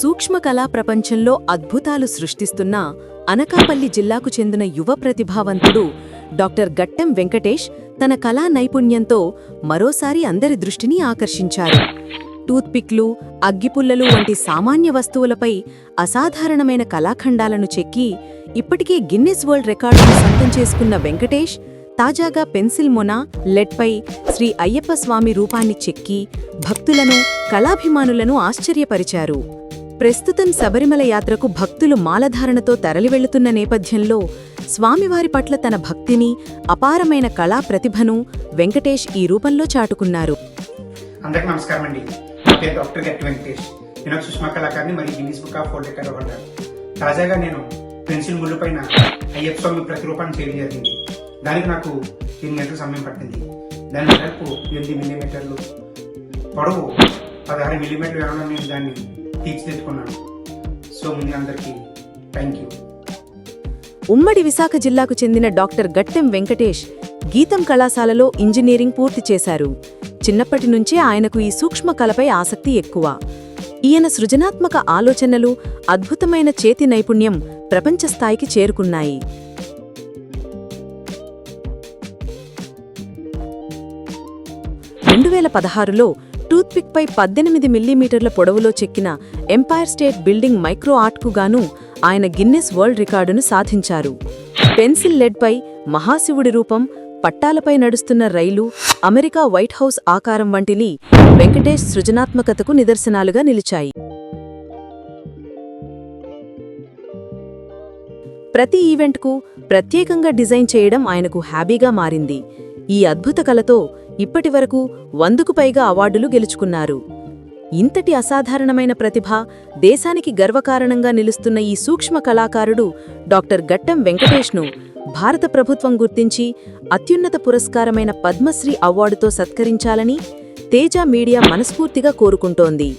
సూక్ష్మకళా ప్రపంచంలో అద్భుతాలు సృష్టిస్తున్న అనకాపల్లి జిల్లాకు చెందిన యువ ప్రతిభావంతుడు డాక్టర్ గట్టెం వెంకటేష్ తన కళా నైపుణ్యంతో మరోసారి అందరి దృష్టిని ఆకర్షించారు. టూత్పిక్లు, అగ్గిపుల్లలు వంటి సామాన్య వస్తువులపై అసాధారణమైన కళాఖండాలను చెక్కి ఇప్పటికే గిన్నెస్ వరల్డ్ రికార్డును సొంతం చేసుకున్న వెంకటేష్ తాజాగా పెన్సిల్ మొన, లెడ్పై శ్రీ అయ్యప్ప స్వామి రూపాన్ని చెక్కి భక్తులను, కళాభిమానులను ఆశ్చర్యపరిచారు. ప్రస్తుతం శబరిమల యాత్రకు భక్తులు మాలధారణతో తరలివెళ్లుతున్న నేపథ్యంలో స్వామివారి పట్ల తన భక్తిని, అపారమైన కళా ప్రతిభను వెంకటేష్ ఈ రూపంలో చాటుకున్నారు. అందరికీ నమస్కారం అండి. నా పేరు డాక్టర్ గట్టెం వెంకటేష్. నేను ఒక సుష్మా కళాకారిని మరియు Guinness book of world record holder. తాజాగా నేను పెన్సిల్ ముళ్ళు పైన అయ్యప్ప స్వామి ప్రతిరూపాన్ని చేయడం జరిగింది. దానికి నాకు 8 గంటల సమయం పట్టింది. దాని వెడల్పు 8 మిల్లీమీటర్లు, పొడవు 16 మిల్లీమీటర్లు వేయడం నేను దాన్ని తీర్చిదిద్దుకున్నాను. సో ముందు అందరికీ థ్యాంక్ యూ. ఉమ్మడి విశాఖ జిల్లాకు చెందిన డాక్టర్ గట్టెం వెంకటేష్ గీతం కళాశాలలో ఇంజనీరింగ్ పూర్తి చేశారు. చిన్నప్పటి నుంచే ఆయనకు ఈ సూక్ష్మ కళపై ఆసక్తి ఎక్కువ. ఈయన సృజనాత్మక ఆలోచనలు, అద్భుతమైన చేతి నైపుణ్యం ప్రపంచ స్థాయికి చేరుకున్నాయి. 2016లో టూత్పిక్పై 18 మిల్లీమీటర్ల పొడవులో చెక్కిన ఎంపైర్ స్టేట్ బిల్డింగ్ మైక్రో ఆర్ట్కు గాను ఆయన గిన్నెస్ వరల్డ్ రికార్డును సాధించారు. పెన్సిల్ లెడ్పై మహాశివుడి రూపం, పట్టాలపై నడుస్తున్న రైలు, అమెరికా వైట్ హౌస్ ఆకారం వంటివి వెంకటేష్ సృజనాత్మకతకు నిదర్శనాలుగా నిలిచాయి. ప్రతి ఈవెంట్కు ప్రత్యేకంగా డిజైన్ చేయడం ఆయనకు హాబీగా మారింది. ఈ అద్భుత కళతో ఇప్పటివరకు 100కు పైగా అవార్డులు గెలుచుకున్నారు. ఇంతటి అసాధారణమైన ప్రతిభ, దేశానికి గర్వకారణంగా నిలుస్తున్న ఈ సూక్ష్మ కళాకారుడు డాక్టర్ గట్టెం వెంకటేష్ను భారత ప్రభుత్వం గుర్తించి అత్యున్నత పురస్కారమైన పద్మశ్రీ అవార్డుతో సత్కరించాలని తేజ మీడియా మనస్ఫూర్తిగా కోరుకుంటోంది.